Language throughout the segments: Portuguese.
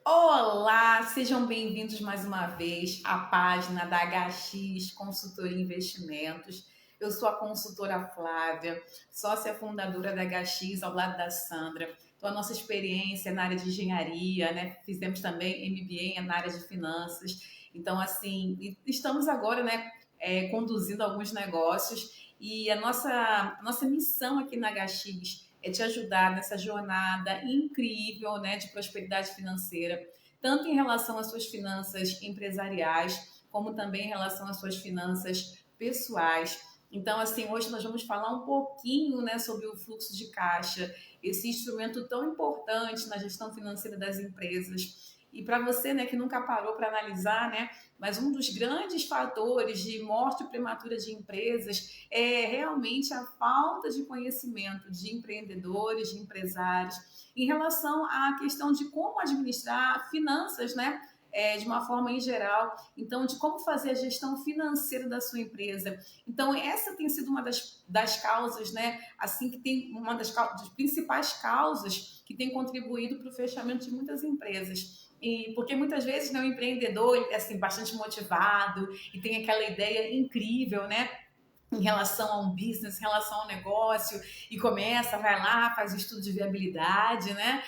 Olá, sejam bem-vindos mais uma vez à página da HX Consultoria Investimentos. Eu sou a consultora Flávia, sócia fundadora da HX ao lado da Sandra. Então, a nossa experiência é na área de engenharia, né? Fizemos também MBA na área de finanças. Então, assim, estamos agora, né, conduzindo alguns negócios e a nossa missão aqui na HX é te ajudar nessa jornada incrível, né, de prosperidade financeira, tanto em relação às suas finanças empresariais, como também em relação às suas finanças pessoais. Então, assim, hoje nós vamos falar um pouquinho, né, sobre o fluxo de caixa, esse instrumento tão importante na gestão financeira das empresas. E para você, né, que nunca parou para analisar, né, mas um dos grandes fatores de morte prematura de empresas é realmente a falta de conhecimento de empreendedores, de empresários, em relação à questão de como administrar finanças, né? De uma forma em geral, então de como fazer a gestão financeira da sua empresa. Então essa tem sido uma das causas, né? Assim que tem uma das principais causas que tem contribuído para o fechamento de muitas empresas. E porque muitas vezes, né, o empreendedor ele é assim, bastante motivado e tem aquela ideia incrível, né? Em relação a um business, em relação a um negócio, e começa, vai lá, faz o estudo de viabilidade, né?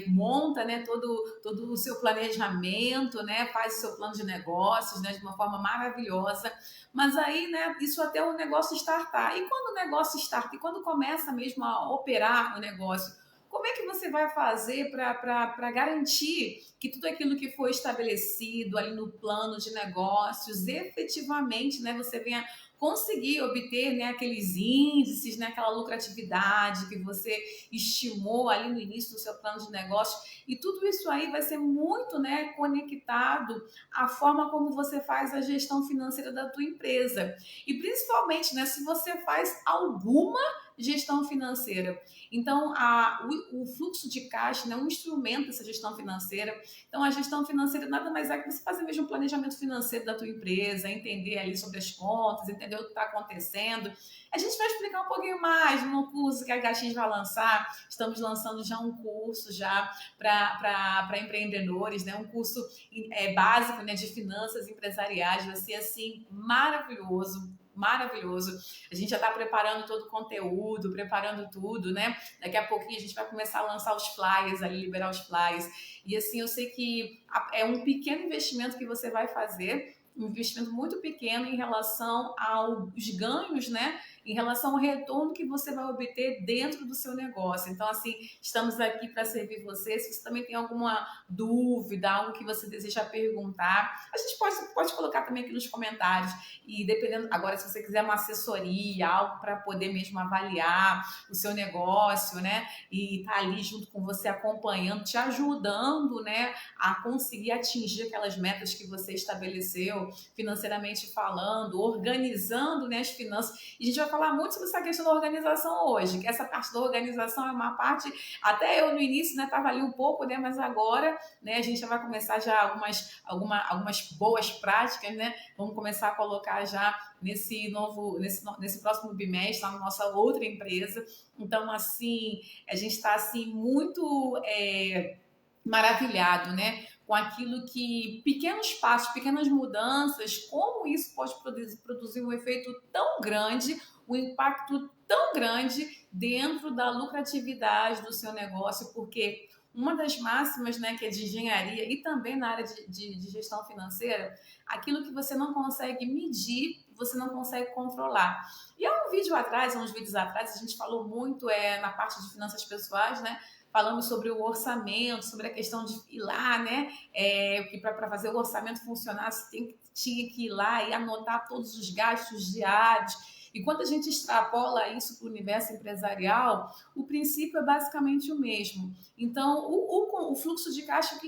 Monta, né, todo o seu planejamento, né? Faz o seu plano de negócios, né, de uma forma maravilhosa. Mas aí, né, isso até o negócio startar. E quando o negócio starta, e quando começa mesmo a operar o negócio, como é que você vai fazer para garantir que tudo aquilo que foi estabelecido ali no plano de negócios, efetivamente, né, você venha conseguir obter, né, aqueles índices, né, aquela lucratividade que você estimou ali no início do seu plano de negócio, e tudo isso aí vai ser muito, né, conectado à forma como você faz a gestão financeira da tua empresa. E principalmente, né, se você faz alguma gestão financeira. Então, o fluxo de caixa, né, é um instrumento dessa gestão financeira. Então, a gestão financeira nada mais é que você fazer mesmo um planejamento financeiro da tua empresa, entender ali sobre as contas, entender o que está acontecendo. A gente vai explicar um pouquinho mais no curso que a HX vai lançar. Estamos lançando já um curso já para empreendedores, né? Um curso básico, né, de finanças empresariais. Vai ser assim maravilhoso, maravilhoso. A gente já está preparando todo o conteúdo, preparando tudo, né? Daqui a pouquinho a gente vai começar a lançar os flyers ali, liberar os flyers. E assim, eu sei que é um pequeno investimento que você vai fazer, um investimento muito pequeno em relação aos ganhos, né? Em relação ao retorno que você vai obter dentro do seu negócio. Então, assim, estamos aqui para servir você. Se você também tem alguma dúvida, algo que você deseja perguntar, a gente pode colocar também aqui nos comentários. E dependendo, agora, se você quiser uma assessoria, algo para poder mesmo avaliar o seu negócio, né? E tá ali junto com você, acompanhando, te ajudando, né, a conseguir atingir aquelas metas que você estabeleceu, financeiramente falando, organizando, né, as finanças. E a gente vai falar muito sobre essa questão da organização hoje, que essa parte da organização é uma parte, até eu no início, né, estava ali um pouco, né, mas agora, né, a gente já vai começar já algumas boas práticas, né, vamos começar a colocar já nesse próximo bimestre, lá na nossa outra empresa. Então, assim, a gente está assim muito maravilhado, né, com aquilo que pequenos passos, pequenas mudanças, como isso pode produzir um efeito tão grande, um impacto tão grande dentro da lucratividade do seu negócio, porque uma das máximas, né, que é de engenharia e também na área de gestão financeira, aquilo que você não consegue medir, você não consegue controlar. E há uns vídeos atrás, a gente falou muito na parte de finanças pessoais, né? Falamos sobre o orçamento, sobre a questão de ir lá, né? Que para fazer o orçamento funcionar, você tinha que ir lá e anotar todos os gastos diários. E quando a gente extrapola isso para o universo empresarial, o princípio é basicamente o mesmo. Então, o fluxo de caixa, o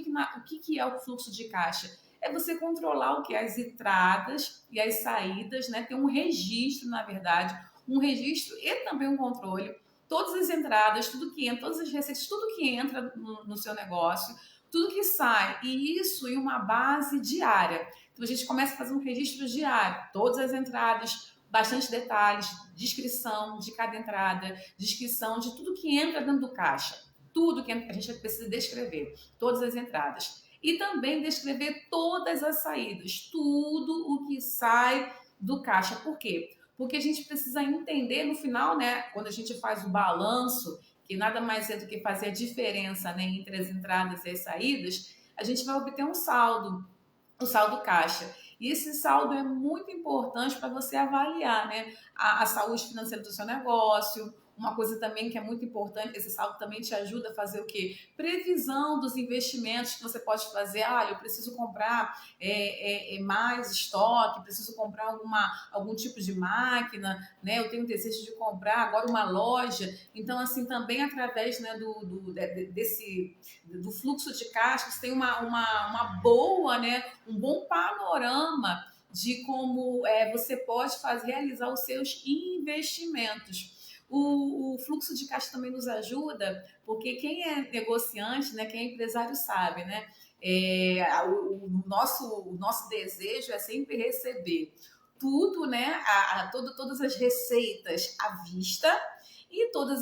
que é o fluxo de caixa? É você controlar o que? As entradas e as saídas, né? Ter um registro, na verdade, um registro e também um controle. Todas as entradas, tudo que entra, todas as receitas, tudo que entra no seu negócio, tudo que sai, e isso em uma base diária. Então a gente começa a fazer um registro diário, todas as entradas, bastante detalhes, descrição de cada entrada, descrição de tudo que entra dentro do caixa. tudo que a gente precisa descrever, todas as entradas. E também descrever todas as saídas, tudo o que sai do caixa. Por quê? Porque a gente precisa entender no final, né, quando a gente faz o balanço, que nada mais é do que fazer a diferença, né, entre as entradas e as saídas, a gente vai obter um saldo, o saldo caixa. E esse saldo é muito importante para você avaliar, né, a saúde financeira do seu negócio. Uma coisa também que é muito importante, esse saldo também te ajuda a fazer o quê? Previsão dos investimentos que você pode fazer. Ah, eu preciso comprar mais estoque, preciso comprar algum tipo de máquina, né? Eu tenho desejo de comprar agora uma loja. Então, assim, também através, né, do fluxo de caixa, você tem uma boa, né, um bom panorama de como você pode realizar os seus investimentos. O fluxo de caixa também nos ajuda, porque quem é negociante, né, quem é empresário sabe, né? O nosso desejo é sempre receber tudo, né? Todas as receitas à vista e todos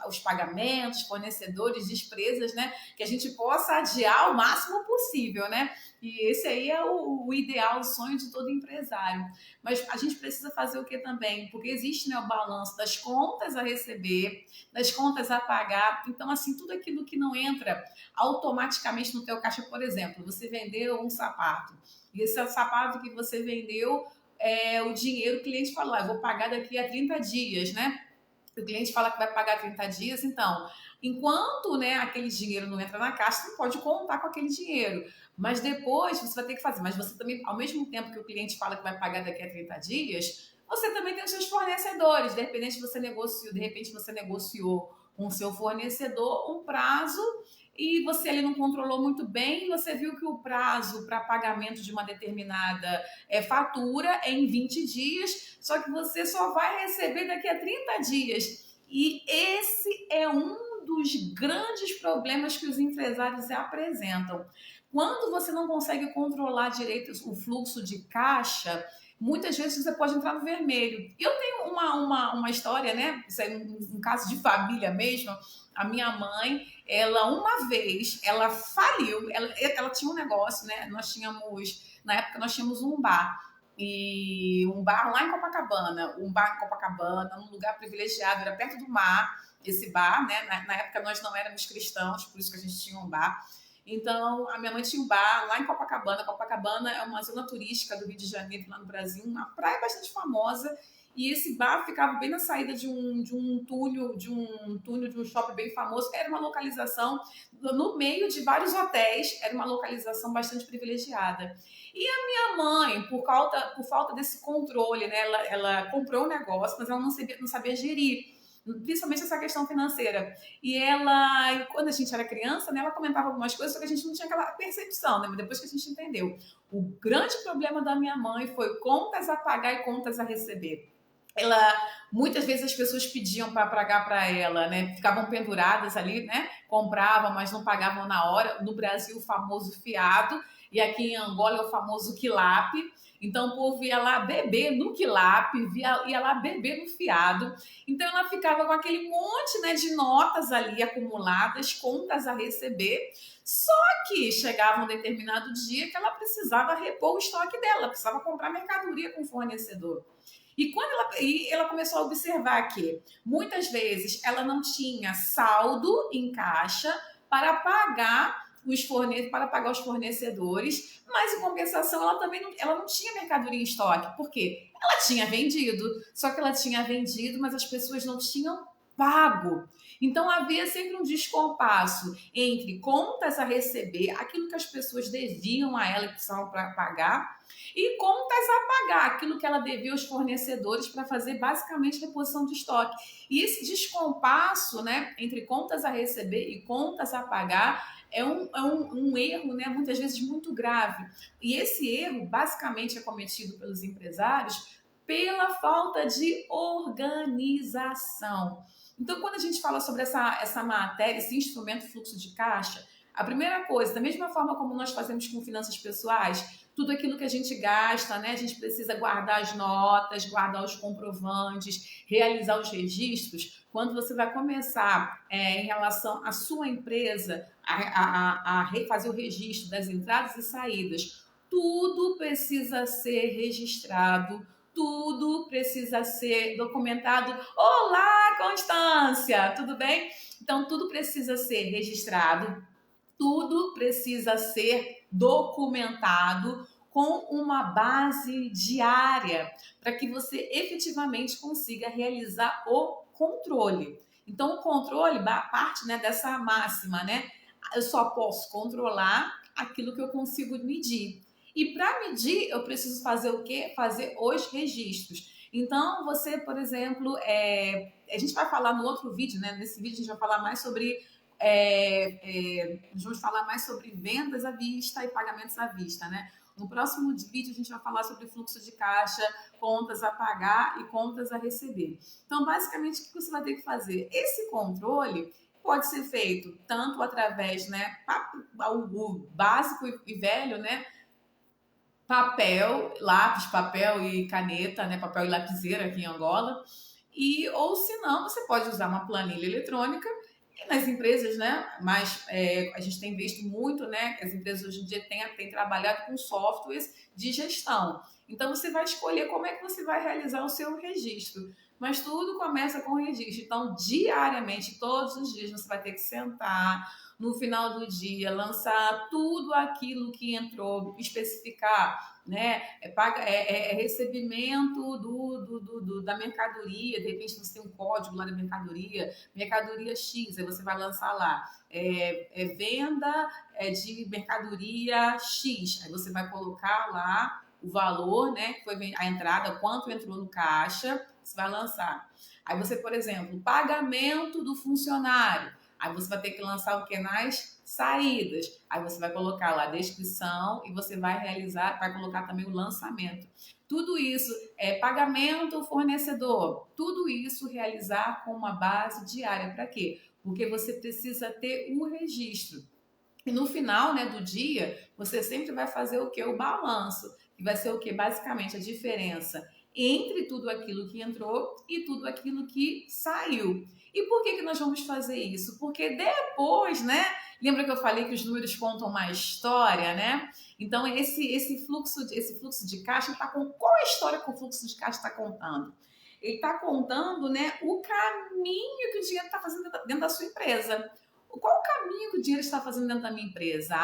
os pagamentos, fornecedores, despesas, né? Que a gente possa adiar o máximo possível, né? E esse aí é o ideal, o sonho de todo empresário. Mas a gente precisa fazer o que também? Porque existe, né, o balanço das contas a receber, das contas a pagar. Então, assim, tudo aquilo que não entra automaticamente no teu caixa, por exemplo, você vendeu um sapato. E esse sapato que você vendeu, o dinheiro, o cliente falou, eu vou pagar daqui a 30 dias, né? O cliente fala que vai pagar 30 dias, então, enquanto, né, aquele dinheiro não entra na caixa, você não pode contar com aquele dinheiro. Mas depois você vai ter que fazer. Mas você também, ao mesmo tempo que o cliente fala que vai pagar daqui a 30 dias, você também tem os seus fornecedores. De repente você negociou com o seu fornecedor um prazo e você ali não controlou muito bem, você viu que o prazo para pagamento de uma determinada fatura é em 20 dias, só que você só vai receber daqui a 30 dias. E esse é um dos grandes problemas que os empresários apresentam. Quando você não consegue controlar direito o fluxo de caixa, muitas vezes você pode entrar no vermelho. Eu tenho uma história, né? Isso é um caso de família mesmo. A minha mãe, ela uma vez, ela faliu, ela tinha um negócio, né? Na época nós tínhamos um bar. E um bar lá em Copacabana, num lugar privilegiado, era perto do mar, esse bar, né? Na época nós não éramos cristãos, por isso que a gente tinha um bar. Então, a minha mãe tinha um bar lá em Copacabana. Copacabana é uma zona turística do Rio de Janeiro, lá no Brasil, uma praia bastante famosa. E esse bar ficava bem na saída de um túnel, de um shopping bem famoso. Era uma localização no meio de vários hotéis, era uma localização bastante privilegiada. E a minha mãe, por falta desse controle, né, ela comprou o negócio, mas ela não sabia gerir, principalmente essa questão financeira. Quando a gente era criança, né, ela comentava algumas coisas, só que a gente não tinha aquela percepção, né? Mas depois que a gente entendeu. O grande problema da minha mãe foi contas a pagar e contas a receber. Muitas vezes as pessoas pediam para pagar para ela, né? Ficavam penduradas ali, né? Compravam, mas não pagavam na hora. No Brasil, o famoso fiado, e aqui em Angola é o famoso quilape. Então, o povo ia lá beber no quilape, ia lá beber no fiado. Então, ela ficava com aquele monte, né, de notas ali acumuladas, contas a receber. Só que chegava um determinado dia que ela precisava repor o estoque dela, precisava comprar mercadoria com o fornecedor. E ela começou a observar que muitas vezes ela não tinha saldo em caixa para pagar os fornecedores, mas em compensação ela não tinha mercadoria em estoque. Por quê? Ela tinha vendido, só que ela tinha vendido, mas as pessoas não tinham pago. Então havia sempre um descompasso entre contas a receber, aquilo que as pessoas deviam a ela e precisavam para pagar, e contas a pagar, aquilo que ela devia aos fornecedores para fazer basicamente reposição de estoque. E esse descompasso, né, entre contas a receber e contas a pagar é um erro, né, muitas vezes muito grave. E esse erro basicamente é cometido pelos empresários pela falta de organização. Então, quando a gente fala sobre essa matéria, esse instrumento fluxo de caixa, A primeira coisa, da mesma forma como nós fazemos com finanças pessoais, tudo aquilo que a gente gasta, né? A gente precisa guardar as notas, guardar os comprovantes, realizar os registros. Quando você vai começar em relação à sua empresa, a fazer o registro das entradas e saídas, tudo precisa ser registrado, tudo precisa ser documentado. Olá, Constância, tudo bem? Então, tudo precisa ser registrado, tudo precisa ser documentado com uma base diária para que você efetivamente consiga realizar o controle. Então, o controle parte, né, dessa máxima, né? Eu só posso controlar aquilo que eu consigo medir. E para medir, eu preciso fazer o quê? Fazer os registros. Então, você, por exemplo, a gente vai falar no outro vídeo, né? Nesse vídeo a gente vai falar mais sobre nós vamos falar mais sobre vendas à vista e pagamentos à vista, né? No próximo vídeo a gente vai falar sobre fluxo de caixa, contas a pagar e contas a receber. Então, basicamente, o que você vai ter que fazer? Esse controle pode ser feito tanto através, né, o básico e velho, né, papel, lápis, papel e caneta, né, papel e lapiseira aqui em Angola, ou se não, você pode usar uma planilha eletrônica. E nas empresas, né, mas a gente tem visto muito, né, que as empresas hoje em dia têm trabalhado com softwares de gestão. Então, você vai escolher como é que você vai realizar o seu registro. Mas tudo começa com o registro. Então, diariamente, todos os dias, você vai ter que sentar no final do dia, lançar tudo aquilo que entrou, especificar, né? Recebimento da mercadoria, de repente você tem um código lá da mercadoria X, aí você vai lançar lá, venda de mercadoria X, aí você vai colocar lá o valor, né, que foi a entrada, quanto entrou no caixa, você vai lançar. Aí você, por exemplo, pagamento do funcionário, aí você vai ter que lançar o que nas saídas. Aí você vai colocar lá a descrição e você vai colocar também o lançamento. Tudo isso pagamento fornecedor. Tudo isso realizar com uma base diária. Para quê? Porque você precisa ter o registro. E no final, né, do dia, você sempre vai fazer o que? O balanço. Que vai ser o que? Basicamente a diferença entre tudo aquilo que entrou e tudo aquilo que saiu. E por que nós vamos fazer isso? Porque depois, né? Lembra que eu falei que os números contam uma história, né? Então, esse fluxo de caixa está com. Qual é a história que o fluxo de caixa está contando? Ele está contando, né, o caminho que o dinheiro está fazendo dentro da sua empresa. Qual o caminho que o dinheiro está fazendo dentro da minha empresa?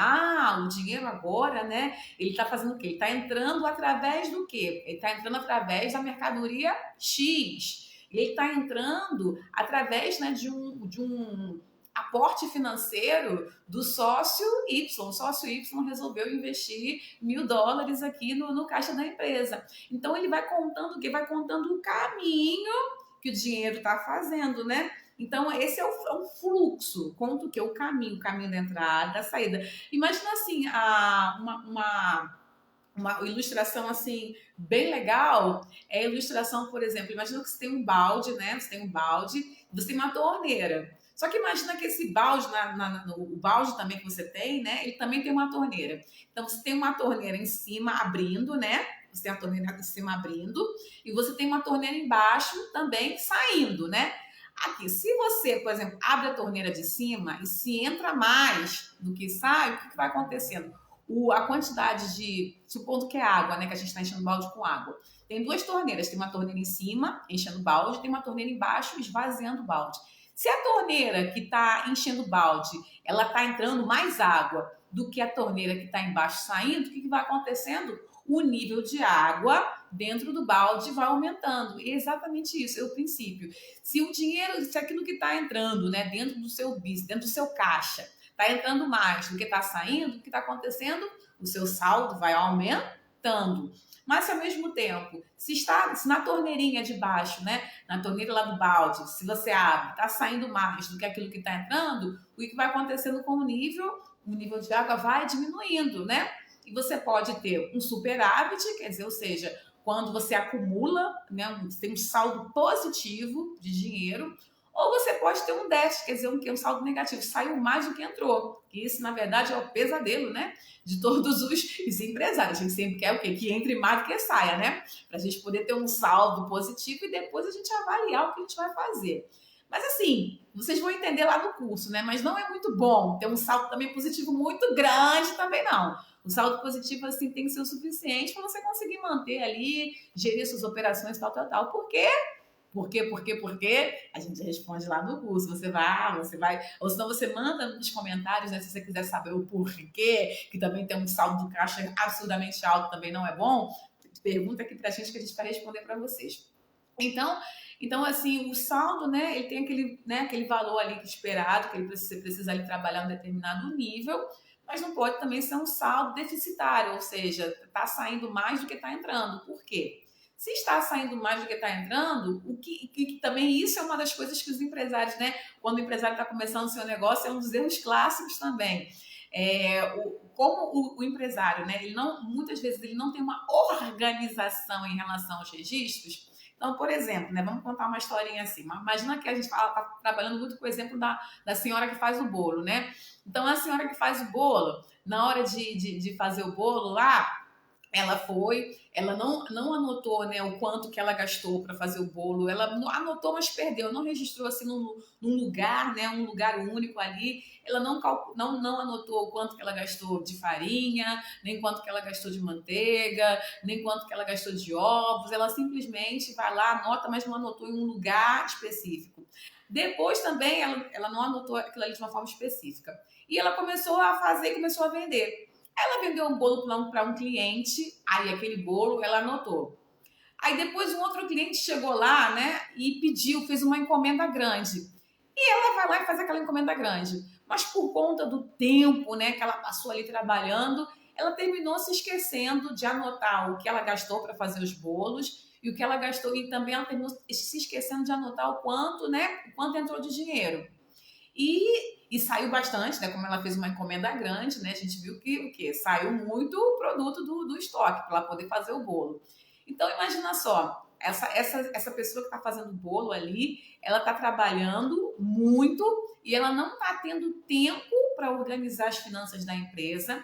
O dinheiro agora, né? Ele está fazendo o quê? Ele está entrando através do quê? Ele está entrando através da mercadoria X. Ele está entrando através, né, de um aporte financeiro do sócio Y. O sócio Y resolveu investir $1.000 aqui no caixa da empresa. Então, ele vai contando o quê? Vai contando o caminho que o dinheiro está fazendo, né? Então, esse é o fluxo, conta o quê? O caminho da entrada, da saída. Imagina assim, uma ilustração assim bem legal é a ilustração, por exemplo, imagina que você tem um balde, né? Você tem um balde, você tem uma torneira. Só que imagina que esse balde, o balde também que você tem, né? Ele também tem uma torneira. Então, você tem uma torneira em cima abrindo, né? Você tem a torneira em cima abrindo e você tem uma torneira embaixo também saindo, né? Aqui, se você, por exemplo, abre a torneira de cima e se entra mais do que sai, o que vai acontecendo? A quantidade supondo que é água, né, que a gente está enchendo o balde com água. Tem duas torneiras, tem uma torneira em cima, enchendo o balde, tem uma torneira embaixo, esvaziando o balde. Se a torneira que está enchendo o balde, ela está entrando mais água do que a torneira que está embaixo saindo, o que vai acontecendo? O nível de água dentro do balde vai aumentando. E é exatamente isso, é o princípio. Se aquilo que está entrando, né, dentro do seu bis, dentro do seu caixa, está entrando mais do que está saindo, o que está acontecendo? O seu saldo vai aumentando. Mas se ao mesmo tempo, se na torneirinha de baixo, né, na torneira lá do balde, se você abre, está saindo mais do que aquilo que está entrando, o que vai acontecendo com o nível de água vai diminuindo, né? E você pode ter um superávit, quer dizer, ou seja, quando você acumula, né, você tem um saldo positivo de dinheiro, Ou você pode ter um déficit, quer dizer, um saldo negativo, saiu mais do que entrou. E isso, na verdade, é o pesadelo, né? De todos os empresários. A gente sempre quer o quê? Que entre mais do que saia, né? Para a gente poder ter um saldo positivo e depois a gente avaliar o que a gente vai fazer. Mas assim, vocês vão entender lá no curso, né? Mas não é muito bom ter um saldo também positivo muito grande também, não. O saldo positivo, assim, tem que ser o suficiente para você conseguir manter ali, gerir suas operações, tal, tal, tal. Por quê? Por quê? A gente responde lá no curso. Você vai. Ou senão você manda nos comentários, né? Se você quiser saber o porquê, que também tem um saldo do caixa absurdamente alto, também não é bom. Pergunta aqui pra gente que a gente vai responder para vocês. Então, assim, o saldo, né, ele tem aquele valor ali esperado, que você precisa ali trabalhar um determinado nível, mas não pode também ser um saldo deficitário, ou seja, está saindo mais do que está entrando. Por quê? Se está saindo mais do que está entrando, que também isso é uma das coisas que os empresários, né, quando o empresário está começando o seu negócio, é um dos erros clássicos também. Como o empresário, né, muitas vezes ele não tem uma organização em relação aos registros. Então, por exemplo, né, vamos contar uma historinha assim. Imagina que a gente está trabalhando muito com o exemplo da senhora que faz o bolo, né? Então, a senhora que faz o bolo, na hora de fazer o bolo lá, ela não anotou, né, o quanto que ela gastou para fazer o bolo, ela anotou, mas perdeu, não registrou assim num lugar, né, um lugar único ali, ela não anotou o quanto que ela gastou de farinha, nem quanto que ela gastou de manteiga, nem quanto que ela gastou de ovos, ela simplesmente vai lá, anota, mas não anotou em um lugar específico. Depois também ela não anotou aquilo ali de uma forma específica. E ela começou a fazer e começou a vender. Ela vendeu um bolo para um cliente, aí aquele bolo ela anotou. Aí depois um outro cliente chegou lá, né, e pediu, fez uma encomenda grande. E ela vai lá e faz aquela encomenda grande. Mas por conta do tempo, né, que ela passou ali trabalhando, ela terminou se esquecendo de anotar o que ela gastou para fazer os bolos e o que ela gastou, e também ela terminou se esquecendo de anotar o quanto, né, o quanto entrou de dinheiro. E saiu bastante, né? Como ela fez uma encomenda grande, né? A gente viu que o quê? Saiu muito produto do estoque para ela poder fazer o bolo. Então, imagina só, essa pessoa que está fazendo o bolo ali, ela está trabalhando muito e ela não está tendo tempo para organizar as finanças da empresa.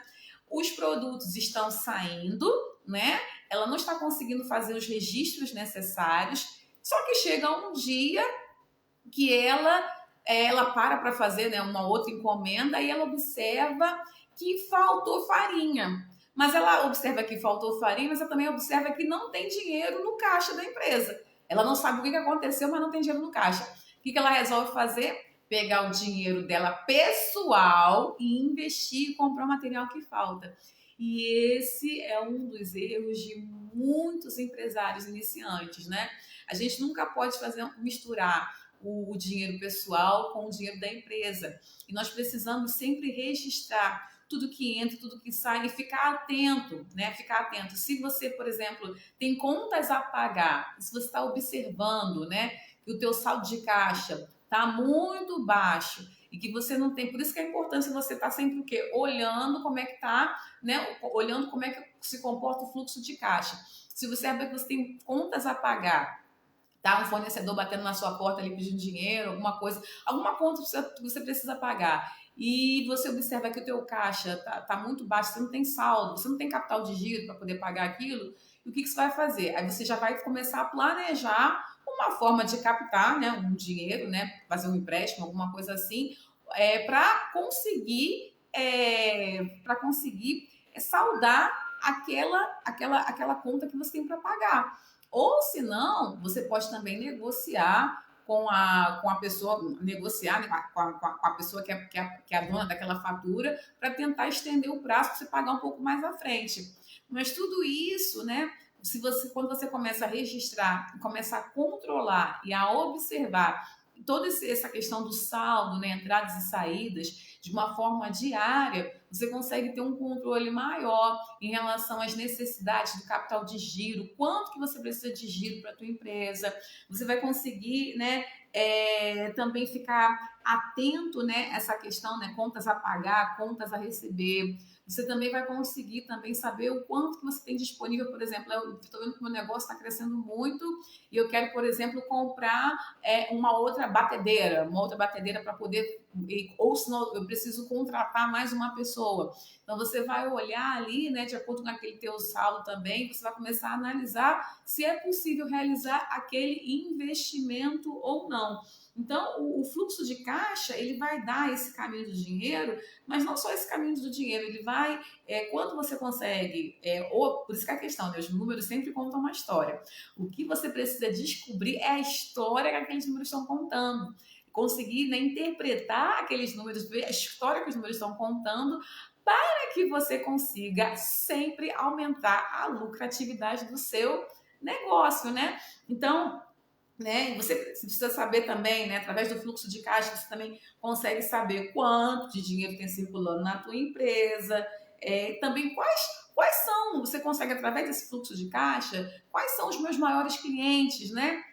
Os produtos estão saindo, né? Ela não está conseguindo fazer os registros necessários. Só que chega um dia que ela para fazer, né, uma outra encomenda e ela observa que faltou farinha. Mas ela observa que faltou farinha, mas ela também observa que não tem dinheiro no caixa da empresa. Ela não sabe o que aconteceu, mas não tem dinheiro no caixa. O que ela resolve fazer? Pegar o dinheiro dela pessoal e investir e comprar o material que falta. E esse é um dos erros de muitos empresários iniciantes, né? A gente nunca pode misturar o dinheiro pessoal com o dinheiro da empresa. E nós precisamos sempre registrar tudo que entra, tudo que sai e ficar atento, né? Ficar atento. Se você, por exemplo, tem contas a pagar, se você está observando, né, que o teu saldo de caixa está muito baixo e que você não tem, por isso que é importante você estar sempre o quê? Olhando como é que está, né? Olhando como é que se comporta o fluxo de caixa. Se você sabe que você tem contas a pagar, tá? Um fornecedor batendo na sua porta ali pedindo dinheiro, alguma conta que você precisa pagar. E você observa que o teu caixa tá muito baixo, você não tem saldo, você não tem capital de giro para poder pagar aquilo. E o que você vai fazer? Aí você já vai começar a planejar uma forma de captar, né, um dinheiro, né, fazer um empréstimo, alguma coisa assim, para conseguir saldar aquela conta que você tem para pagar. Ou se não, você pode também negociar com a pessoa, negociar, né, com a pessoa que é a dona daquela fatura, para tentar estender o prazo para você pagar um pouco mais à frente. Mas tudo isso, né? Quando você começa a registrar, começa a controlar e a observar toda essa questão do saldo, né, entradas e saídas, de uma forma diária, você consegue ter um controle maior em relação às necessidades do capital de giro, quanto que você precisa de giro para a tua empresa. Você vai conseguir, né, também ficar atento, né, essa questão, né, contas a pagar, contas a receber. Você também vai conseguir também saber o quanto que você tem disponível. Por exemplo, eu estou vendo que o meu negócio está crescendo muito e eu quero, por exemplo, comprar uma outra batedeira para poder, ou senão eu preciso contratar mais uma pessoa. Então você vai olhar ali, né, de acordo com aquele teu saldo também, você vai começar a analisar se é possível realizar aquele investimento ou não. Então, o fluxo de caixa, ele vai dar esse caminho do dinheiro, mas não só esse caminho do dinheiro, ele vai, quando você consegue, por isso que é a questão, né, os números sempre contam uma história. O que você precisa descobrir é a história que aqueles números estão contando. Conseguir, né, interpretar aqueles números, ver a história que os números estão contando, para que você consiga sempre aumentar a lucratividade do seu negócio, né? Então, né? Você precisa saber também, né? Através do fluxo de caixa, você também consegue saber quanto de dinheiro tem circulando na tua empresa, também quais são, você consegue através desse fluxo de caixa, quais são os meus maiores clientes, né?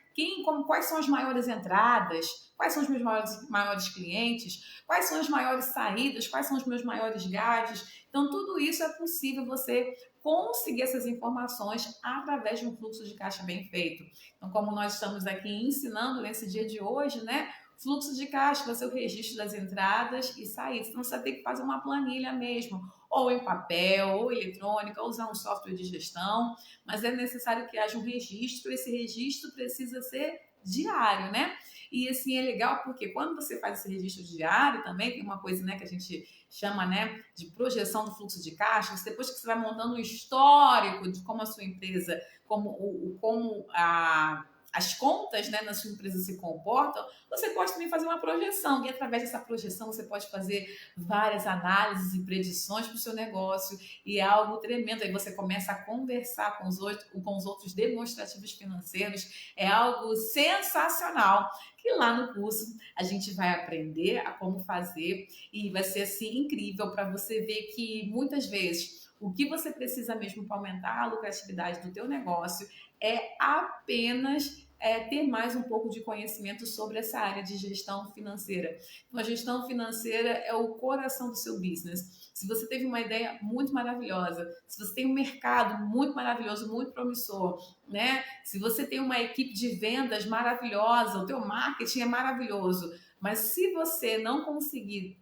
Quais são as maiores entradas, quais são os meus maiores clientes, quais são as maiores saídas, quais são os meus maiores gastos. Então, tudo isso é possível você conseguir essas informações através de um fluxo de caixa bem feito. Então, como nós estamos aqui ensinando nesse dia de hoje, né? Fluxo de caixa vai ser o registro das entradas e saídas. Então, você vai ter que fazer uma planilha mesmo, ou em papel, ou eletrônica, ou usar um software de gestão, mas é necessário que haja um registro. Esse registro precisa ser diário, né? E assim é legal porque quando você faz esse registro diário também tem uma coisa, né, que a gente chama, né, de projeção do fluxo de caixa. Depois que você vai montando um histórico de como a sua empresa, as contas, né, na sua empresa se comportam, você pode também fazer uma projeção. E através dessa projeção você pode fazer várias análises e predições para o seu negócio. E é algo tremendo. Aí você começa a conversar com os outros demonstrativos financeiros. É algo sensacional. Que lá no curso a gente vai aprender a como fazer e vai ser assim incrível para você ver que muitas vezes o que você precisa mesmo para aumentar a lucratividade do teu negócio é apenas ter mais um pouco de conhecimento sobre essa área de gestão financeira. Então, a gestão financeira é o coração do seu business. Se você teve uma ideia muito maravilhosa, se você tem um mercado muito maravilhoso, muito promissor, né? Se você tem uma equipe de vendas maravilhosa, o teu marketing é maravilhoso, mas se você não conseguir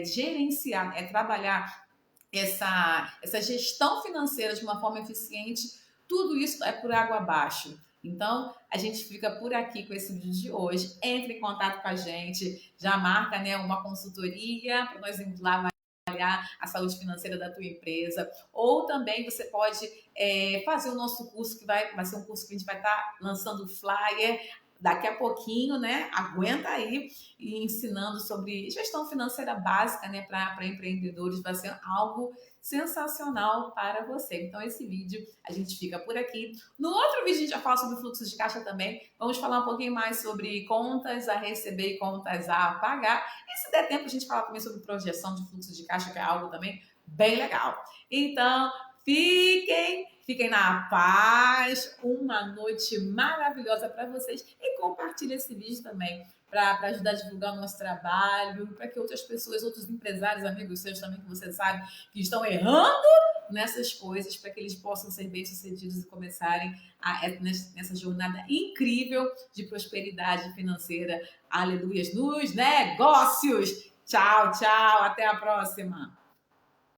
gerenciar, trabalhar essa gestão financeira de uma forma eficiente, tudo isso é por água abaixo. Então, a gente fica por aqui com esse vídeo de hoje. Entre em contato com a gente, já marca, né, uma consultoria para nós irmos lá avaliar a saúde financeira da tua empresa. Ou também você pode fazer o nosso curso, que vai ser um curso que a gente vai estar lançando flyer daqui a pouquinho, né? Aguenta aí, e ensinando sobre gestão financeira básica, né, para empreendedores. Vai ser algo sensacional para você. Então, esse vídeo a gente fica por aqui. No outro vídeo a gente já fala sobre fluxo de caixa também. Vamos falar um pouquinho mais sobre contas a receber e contas a pagar. E se der tempo, a gente fala também sobre projeção de fluxo de caixa, que é algo também bem legal. Então, fiquem na paz, uma noite maravilhosa para vocês e compartilhe esse vídeo também para ajudar a divulgar o nosso trabalho, para que outras pessoas, outros empresários, amigos seus também, que você sabe que estão errando nessas coisas, para que eles possam ser bem-sucedidos e começarem nessa jornada incrível de prosperidade financeira. Aleluias nos negócios! Tchau, tchau, até a próxima!